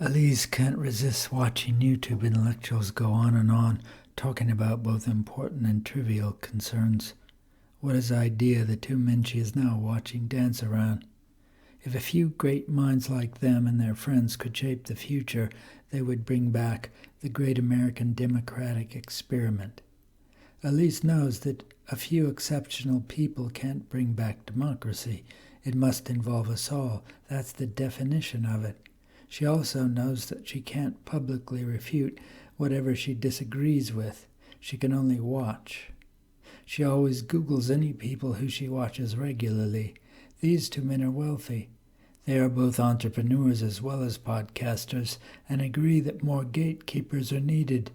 Elise can't resist watching YouTube intellectuals go on, talking about both important and trivial concerns. What is the idea the two men she is now watching dance around? If a few great minds like them and their friends could shape the future, they would bring back the great American democratic experiment. Elise knows that a few exceptional people can't bring back democracy. It must involve us all. That's the definition of it. She also knows that she can't publicly refute whatever she disagrees with. She can only watch. She always Googles any people who she watches regularly. These two men are wealthy. They are both entrepreneurs as well as podcasters and agree that more gatekeepers are needed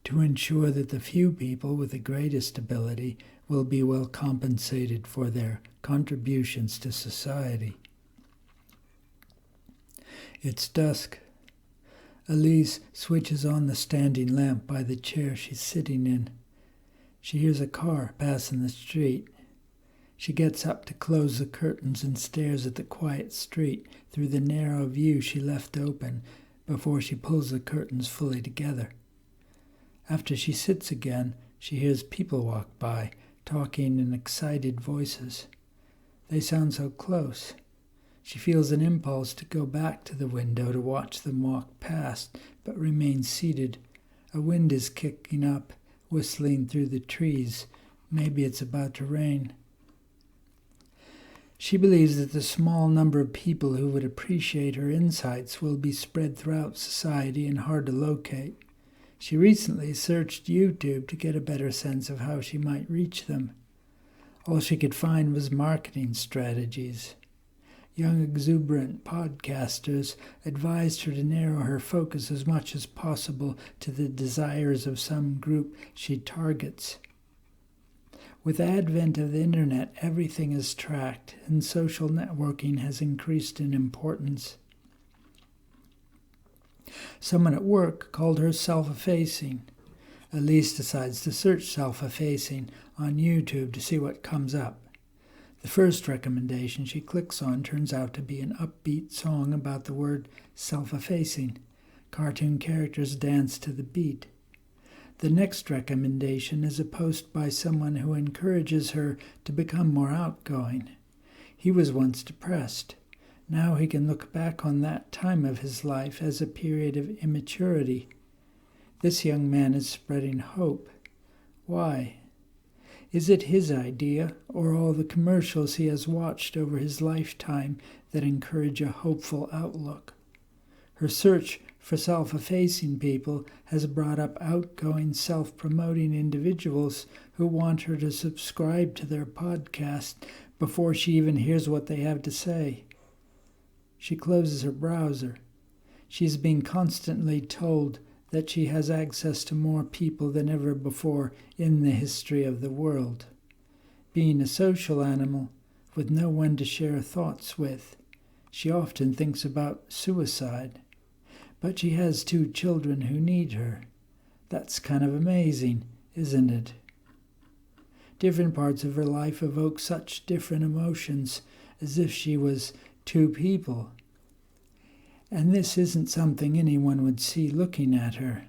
to ensure that the few people with the greatest ability will be well compensated for their contributions to society. It's dusk. Elise switches on the standing lamp by the chair she's sitting in. She hears a car pass in the street. She gets up to close the curtains and stares at the quiet street through the narrow view she left open before she pulls the curtains fully together. After she sits again, she hears people walk by, talking in excited voices. They sound so close. She feels an impulse to go back to the window to watch them walk past, but remains seated. A wind is kicking up, whistling through the trees. Maybe it's about to rain. She believes that the small number of people who would appreciate her insights will be spread throughout society and hard to locate. She recently searched YouTube to get a better sense of how she might reach them. All she could find was marketing strategies. Young, exuberant podcasters advised her to narrow her focus as much as possible to the desires of some group she targets. With the advent of the internet, everything is tracked, and social networking has increased in importance. Someone at work called her self-effacing. Elise decides to search self-effacing on YouTube to see what comes up. The first recommendation she clicks on turns out to be an upbeat song about the word self-effacing. Cartoon characters dance to the beat. The next recommendation is a post by someone who encourages her to become more outgoing. He was once depressed. Now he can look back on that time of his life as a period of immaturity. This young man is spreading hope. Why? Is it his idea, or all the commercials he has watched over his lifetime that encourage a hopeful outlook? Her search for self-effacing people has brought up outgoing, self-promoting individuals who want her to subscribe to their podcast before she even hears what they have to say. She closes her browser. She's being constantly told that she has access to more people than ever before in the history of the world. Being a social animal with no one to share thoughts with, she often thinks about suicide. But she has 2 children who need her. That's kind of amazing, isn't it? Different parts of her life evoke such different emotions, as if she was 2 people. And this isn't something anyone would see looking at her.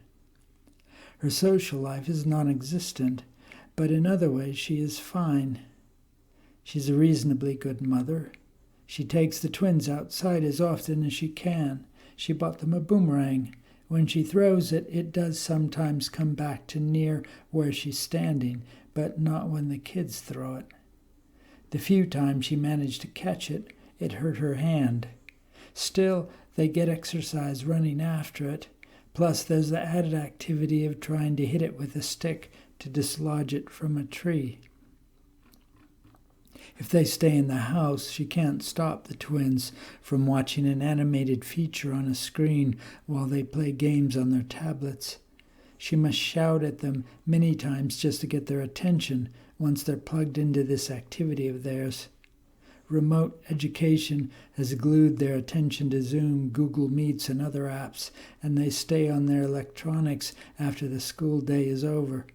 Her social life is non-existent, but in other ways she is fine. She's a reasonably good mother. She takes the twins outside as often as she can. She bought them a boomerang. When she throws it, it does sometimes come back to near where she's standing, but not when the kids throw it. The few times she managed to catch it, it hurt her hand. Still, they get exercise running after it. Plus, there's the added activity of trying to hit it with a stick to dislodge it from a tree. If they stay in the house, she can't stop the twins from watching an animated feature on a screen while they play games on their tablets. She must shout at them many times just to get their attention once they're plugged into this activity of theirs. Remote education has glued their attention to Zoom, Google Meets, and other apps, and they stay on their electronics after the school day is over.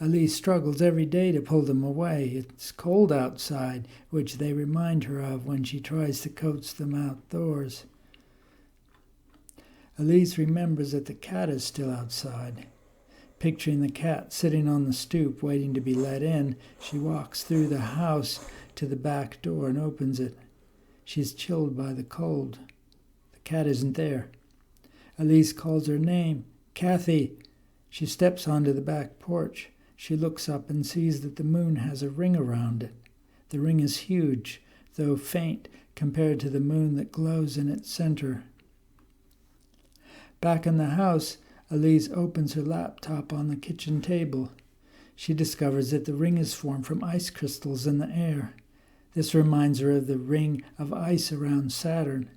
Elise struggles every day to pull them away. It's cold outside, which they remind her of when she tries to coax them outdoors. Elise remembers that the cat is still outside. Picturing the cat sitting on the stoop waiting to be let in, she walks through the house to the back door and opens it. She's chilled by the cold. The cat isn't there. Elise calls her name, Kathy. She steps onto the back porch. She looks up and sees that the moon has a ring around it. The ring is huge, though faint compared to the moon that glows in its center. Back in the house, Elise opens her laptop on the kitchen table. She discovers that the ring is formed from ice crystals in the air. This reminds her of the ring of ice around Saturn.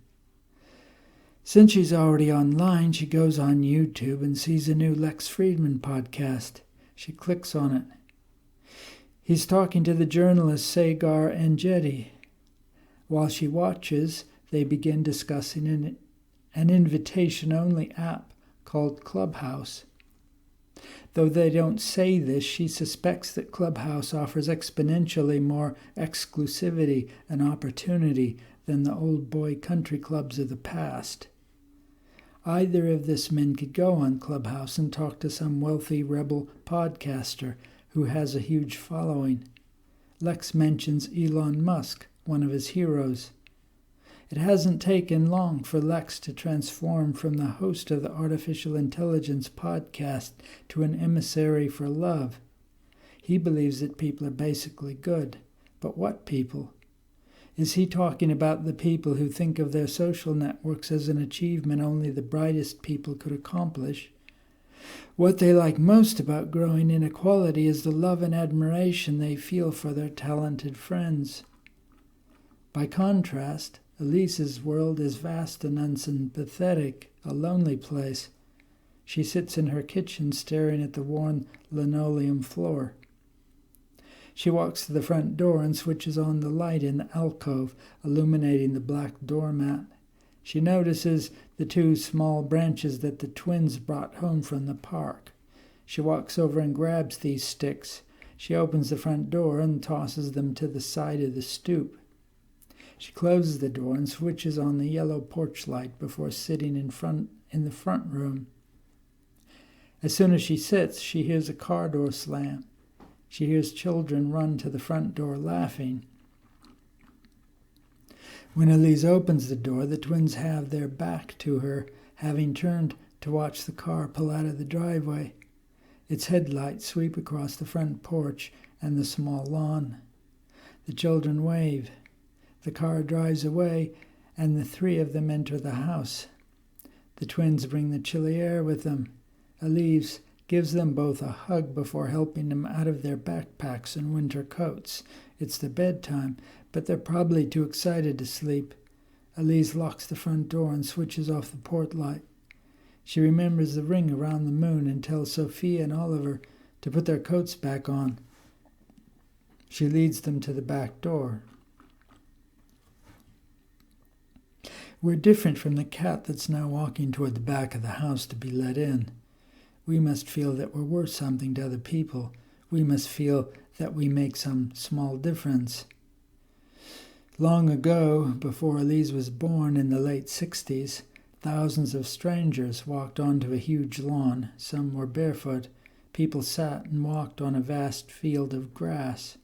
Since she's already online, she goes on YouTube and sees a new Lex Fridman podcast. She clicks on it. He's talking to the journalist Sagar Enjeti. While she watches, they begin discussing an invitation-only app called Clubhouse. Though they don't say this, she suspects that Clubhouse offers exponentially more exclusivity and opportunity than the old boy country clubs of the past. Either of these men could go on Clubhouse and talk to some wealthy rebel podcaster who has a huge following. Lex mentions Elon Musk, one of his heroes. It hasn't taken long for Lex to transform from the host of the Artificial Intelligence podcast to an emissary for love. He believes that people are basically good. But what people? Is he talking about the people who think of their social networks as an achievement only the brightest people could accomplish? What they like most about growing inequality is the love and admiration they feel for their talented friends. By contrast, Elise's world is vast and unsympathetic, a lonely place. She sits in her kitchen staring at the worn linoleum floor. She walks to the front door and switches on the light in the alcove, illuminating the black doormat. She notices the 2 small branches that the twins brought home from the park. She walks over and grabs these sticks. She opens the front door and tosses them to the side of the stoop. She closes the door and switches on the yellow porch light before sitting in the front room. As soon as she sits, she hears a car door slam. She hears children run to the front door laughing. When Elise opens the door, the twins have their back to her, having turned to watch the car pull out of the driveway. Its headlights sweep across the front porch and the small lawn. The children wave. The car drives away, and the 3 of them enter the house. The twins bring the chilly air with them. Elise gives them both a hug before helping them out of their backpacks and winter coats. It's their bedtime, but they're probably too excited to sleep. Elise locks the front door and switches off the port light. She remembers the ring around the moon and tells Sophia and Oliver to put their coats back on. She leads them to the back door. We're different from the cat that's now walking toward the back of the house to be let in. We must feel that we're worth something to other people. We must feel that we make some small difference. Long ago, before Elise was born in the late 60s, thousands of strangers walked onto a huge lawn. Some were barefoot. People sat and walked on a vast field of grass.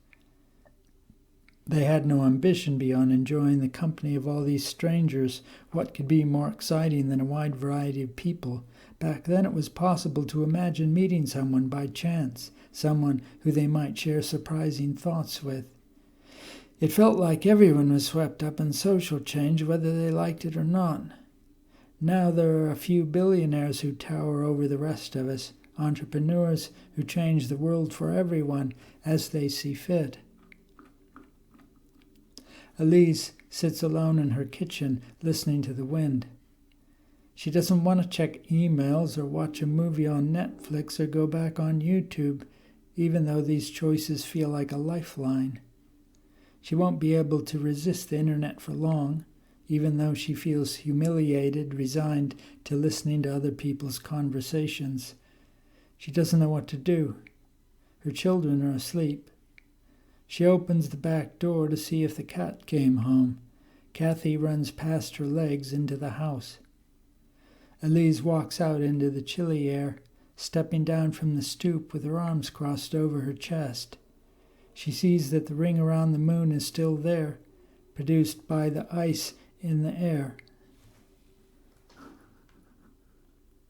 They had no ambition beyond enjoying the company of all these strangers. What could be more exciting than a wide variety of people? Back then it was possible to imagine meeting someone by chance, someone who they might share surprising thoughts with. It felt like everyone was swept up in social change, whether they liked it or not. Now there are a few billionaires who tower over the rest of us, entrepreneurs who change the world for everyone as they see fit. Elise sits alone in her kitchen, listening to the wind. She doesn't want to check emails or watch a movie on Netflix or go back on YouTube, even though these choices feel like a lifeline. She won't be able to resist the internet for long, even though she feels humiliated, resigned to listening to other people's conversations. She doesn't know what to do. Her children are asleep. She opens the back door to see if the cat came home. Kathy runs past her legs into the house. Elise walks out into the chilly air, stepping down from the stoop with her arms crossed over her chest. She sees that the ring around the moon is still there, produced by the ice in the air.